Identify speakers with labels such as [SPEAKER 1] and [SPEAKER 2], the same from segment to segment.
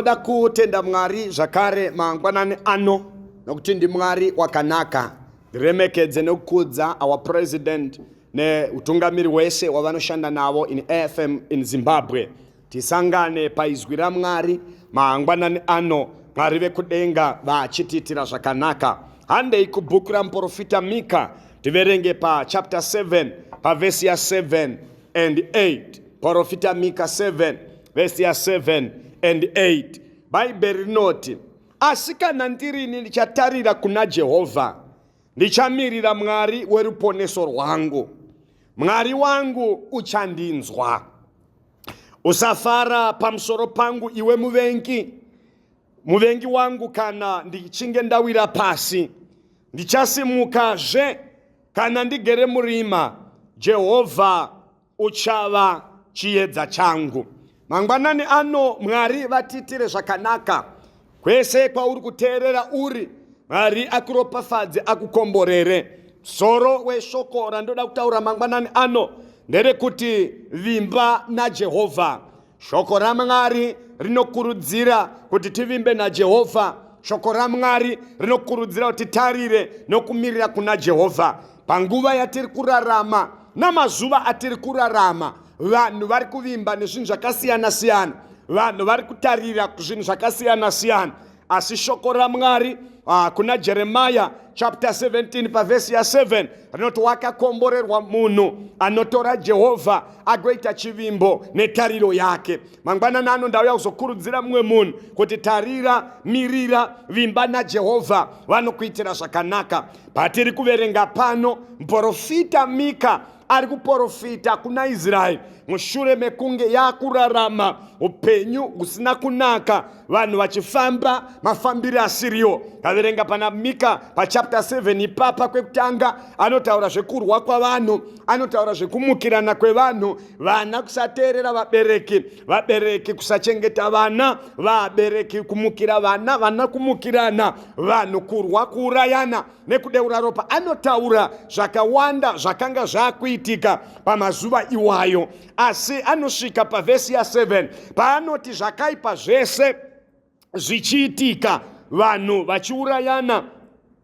[SPEAKER 1] Ndinoda kutenda Mwari zvakare mangwanani ano nokuti ndi Mwari wakanaka. Ndiremekedze nekukudza our president neutungamiri wese wavanoshanda navo in AFM in Zimbabwe. Tisangane paizwi ra Mwari mangwanani ano. Mwari vekudenga vachititira zvakanaka. Handei kubhuku ramuprofita Mika tiverenge pa chapter 7 pa verse ya 7 and 8. Profita Mika 7 verse ya 7 and 8. Bible rinoti, asi kana ndirini ndichatarira kuna Jehovha, ndichamirira Mwari weruponeso rwangu. Mwari wangu uchandinzwa. Usafara pamusoro pangu iwe muvengi wangu kana ndichinge ndawira pasi. Ndichasimukazve kana ndigere murima. Jehovha uchava chiedza changu. Mangwanani ano Mwari vatitire zvakanaka. Kwese kwauri kuteerera uri, Mwari akuropafadze akukomborere. Soro weshoko randoda kutaura mangwanani ano nderekuti vimba na Jehovha. Shoko ra Mwari rinokurudzira kuti tivimbe na Jehovha. Shoko ra Mwari rinokurudzira kuti tarire nokumirira kuna Jehovha. Panguva yatiri kurarama namazuva atiri kurarama, vanhu vari kuvimba nezvinhu zvakasiyana siyana, vanhu vari kutarira kuzvinhu zvakasiyana siyana. Asi shoko ra Mwari kuna Jeremiah chapter 17 pa verse ya 7 rinoti wakakomborerwa munhu anotora Jehovha agoita chivimbo netariro yake. Mangwanani ano ndauya kuzokurudzira mumwe munhu kuti tarira, mirira, vimba na Jehovha vanokuitira zvakanaka. Patiri kuverenga pano muprofita Mika ari kuprofita kuna Israeli mushure mekunge yakurarama upenyu husina kunaka, vanhu vachifamba mafambiro asiriwo. Taverenga pana Mika pa chapter 7 ipapa kwekutanga anotaura zvekurwa kwavanhu, anotaura zvekumukirana kwevanhu, vana kusateerera vabereki, vabereki kusachengeta vana, vabereki kumukira vana, vana kumukirana, vanhu kurwa, kuurayana nekudeura ropa. Anotaura zvakawanda zvakanga zvakuitika pamazuva iwayo. Asi anosvika pa verse ya 7 paanoti zvakaipa zvese zvichiitika, vanhu vachiurayana,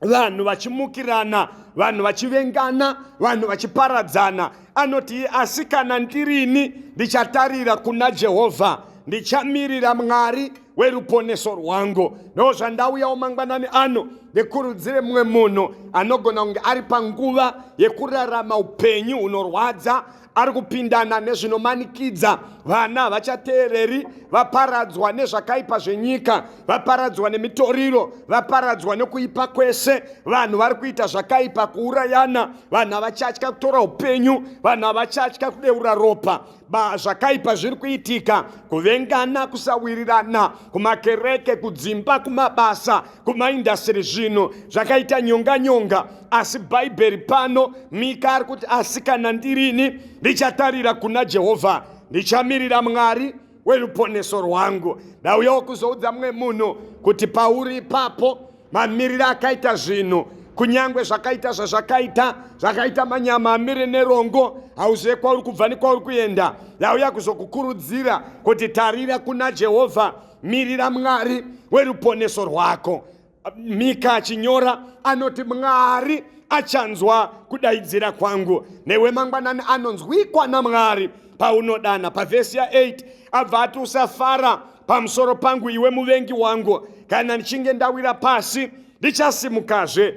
[SPEAKER 1] vanhu vachimukirana, vanhu vachivengana, vanhu vachiparadzana. Anoti asi kana ndirini ndichatarira kuna Jehovha, ndichamirira Mwari weruponeso rwangu. Ndozvandauyawo mangwanani ano ndikurudzire mumwe munhu anogona kunge ari panguva yekurarama upenyu hunorwadza, ari kupindana nezvinomanikidza. Vana vachateereri, vaparadzwa nezvakaipa zvenyika, vaparadzwa nemitoriro, vaparadzwa nekuipa kwese. Vanhu vari kuita zvakaipa, kuurayana, vanhu havachatya kutora upenyu, vanhu havachatya kudeura ropa. Zvakaipa zviri kuitika, kuvengana, kusawirirana, kumakereke, kudzimba, kumabasa, kumaindastri, zvinhu zvakaita nyonga. Asi Bhaibheri pano Mika ari kuti asi kana ndirini ndichatarira kuna Jehovha, ndichamirira Mwari weruponeso rwangu. Ndauyawo kuzoudza mumwe munhu kuti pauri ipapo mamiriro akaita zvinhu, kunyangwe zvakaita zvakaita manyama amire nerongo, hauzive kwauri kubva nekwauri kuenda. Ndauya kuzokukurudzira kuti tarira kuna Jehovha, mirira Mwari weruponeso rwako. Mika achinyora anoti Mwari achanzwa kudaidzira kwangu. Newe mangwanani anonzwikwa naMwari paunodana. Pa verse ya 8 abva ati usafara pamusoro pangu iwe muvengi wangu, kana ndichinge ndawira pasi ndichasimukazve,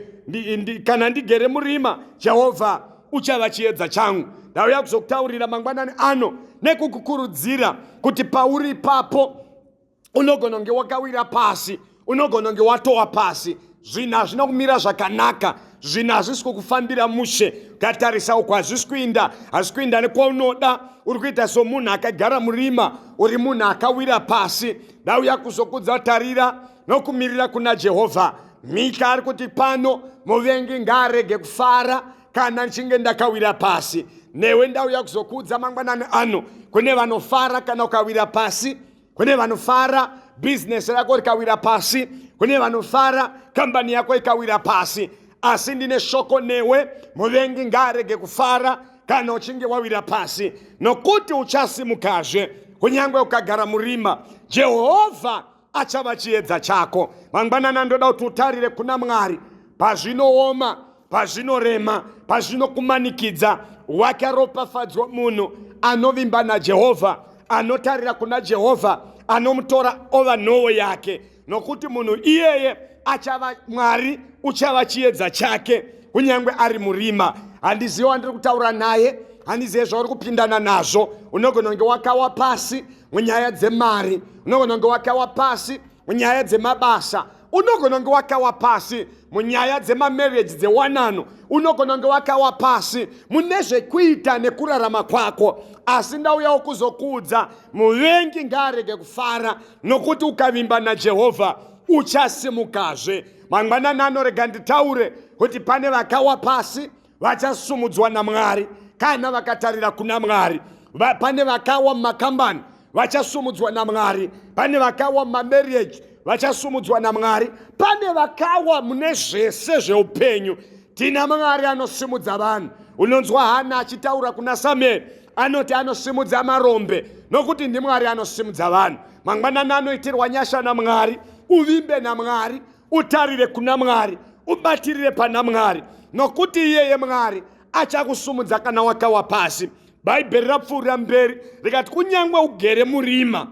[SPEAKER 1] kana ndigere murima Jehovha uchava chiedza changu. Ndauya kuzokutaurira mangwanani ano nekukukurudzira kuti pauri ipapo unogona kunge wakawira pasi, unogona kunge watowa pasi, zvinhu hazvina kumira zvakanaka, zvinhu hazvisi kukufambira mushe, ukatarisa uko hazvisi kuinda nekwaunoda, uri kuita somunhu akagara murima, uri munhu akawira pasi. Ndauya kuzokudza tarira nokumirira kuna Jehovha. Mika ari kuti pano muvengi ngaarege kufara kana ndichinge ndakawira pasi. Newe ndauya kuzokudza mangwanani ano, kune vanofara kana ukawira pasi, kune vanofara business rako rikawira pasi, kune vanofara kambani yako ikawira pasi. Asi ndine shoko newe, muvengi ngaarege kufara kana uchinge wawira pasi, nokuti uchasimukazve kunyangwe ukagara murima. Jehovha achava chiedza chako. Mangwanani ndoda kuti utarire kuna Mwari pazvinooma, pazvinorema, pazvinokumanikidza. Wakaropafadzwa munhu anovimba naJehovha, anotarira kuna Jehovha, anomutora ova nhoo yake, nokuti munhu iyeye achava Mwari uchava chiedza chake kunyangwe ari murima. Handizivi wandiri kutaura naye, handizivi zvauri kupindana nazvo. Unogona kunge wakawa pasi munyaya dzemari, unogona kunge wakawa pasi munyaya dzemabasa, unogona kunge wakawa pasi munyaya dzemamarriage dzewanano, unogona kunge wakawa pasi mune zvekuita nekurarama kwako. Asi ndauyawo kuzokuudza, muvengi ngaarege kufara, nokuti ukavimba naJehovha uchasimukazve. Mangwanani anorega nditaure kuti pane vakawa pasi vachasumudzwa naMwari kana vakatarira kuna Mwari. Pane vakawa mumakambani vachasumudzwa naMwari, pane vakawa mumamarriage vachasumudzwa naMwari, pane vakawa mune zvese zveupenyu. Tina Mwari anosimudza vanhu. Unonzwa Hana achitaura kuna Samueri, anoti anosimudza marombe, nokuti ndiMwari anosimudza vanhu. Mangwanani anoitirwa nyasha naMwari, uvimbe naMwari, utarire kuna Mwari, ubatirire pana Mwari, nokuti iyeye Mwari achakusumudza kana wakawa pasi. Bhaibheri rapfuurira mberi rikati kunyangwe ugere murima,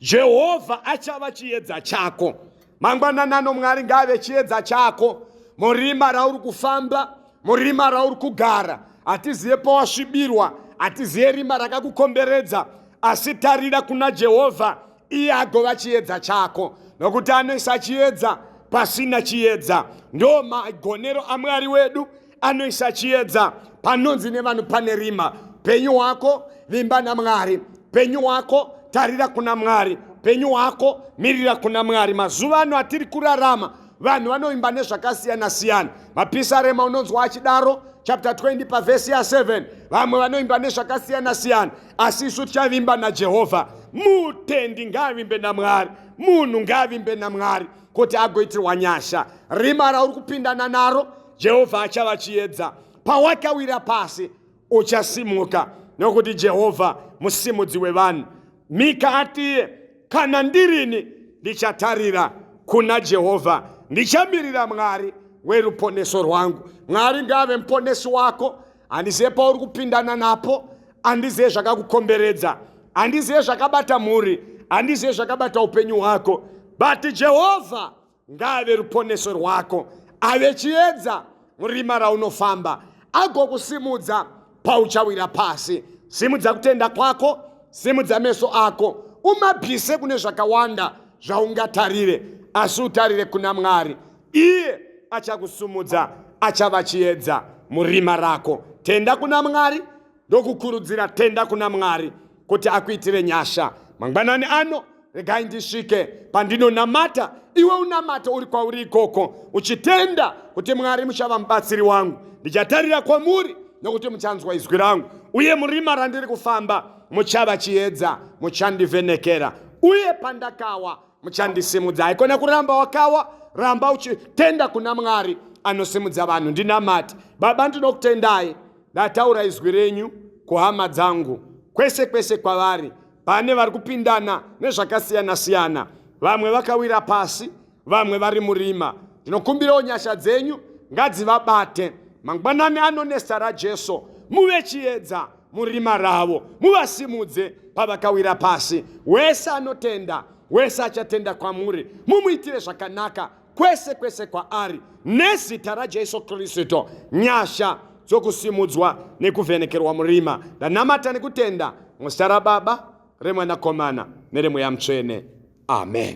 [SPEAKER 1] Jehovha achava chiedza chako. Mangwanani ano Mwari ngaave chiedza chako murima rauri kufamba, murima rauri kugara. Hatiziye pawasvibirwa, hatiziye rima rakakukomberedza, asi tarira kuna Jehovha, iye agova chiedza chako, nokuti anoisa chiedza pasina chiedza. Ndo magonero aMwari wedu, anoisa chiedza panonzi nevanhu pane rima. Penyu wako vimba naMwari, penyu wako tarira kuna Mwari, penyu wako mirira kuna Mwari. Mazuva ano atiri kurarama, vanhu vanovimba nezvakasiyana siyana. Mapisarema unonzwa achidaro, chapter 20 pavhesi ya7, vamwe vanovimba nezvakasiyana siyana, asi isu tichavimba naJehovha. Mutendi ngaavimbe naMwari, munhu ngaavimbe naMwari, kuti agoitirwa nyasha. Rima rauri kupindana naro, Jehovha achava chiedza. Pawakawira pasi uchasimuka, nokuti Jehovha musimudzi wevanhu. Mika atiye, kana ndirini ndichatarira kuna Jehovha, ndichamirira Mwari weruponeso rwangu. Mwari ngaave muponesi wako. Handizive pauri kupindana napo, handizive zvakakukomberedza, handizive zvakabata mhuri, handizive zvakabata upenyu hwako, but Jehovha ngaave ruponeso rwako, ave chiedza murima raunofamba, agokusimudza pauchawira pasi. Simudza kutenda kwako, simudza meso ako, umabvise kune zvakawanda zvaungatarire, asi utarire kuna Mwari. Iye achakusumudza, achava chiedza murima rako. Tenda kuna Mwari, ndokukurudzira tenda kuna Mwari kuti akuitire nyasha. Mangwanani ano regai ndisvike pandinonamata, iwe unamata uri kwauri ikoko, uchitenda kuti Mwari muchava mubatsiri wangu. Ndichatarira kwamuri nokuti muchanzwa izwi rangu, uye murima randiri kufamba muchava chiedza, muchandivhenekera, uye pandakawa muchandisimudza. Haikona kuramba wakawa, ramba uchitenda kuna Mwari anosimudza vanhu. Ndinamati. Baba, ndinokutendai, ndataura izwi renyu kuhama dzangu kwese kwese kwavari, pane vari kupindana nezvakasiyana siyana, vamwe vakawira pasi, vamwe vari murima. Ndinokumbirawo nyasha dzenyu ngadzivabate. Mangwanani ano nezita raJesu, muve chiedza murima ravo, muvasimudze pavakawira pasi. Wese anotenda, wese achatenda kwamuri, mumuitire zvakanaka kwese kwese kwaari, nezita raJesu Kristu. Nyasha dzokusimudzwa nekuvhenekerwa murima. Ndanamata nekutenda muzita raBaba, reMwanakomana neremweya Mutsvene. Amen.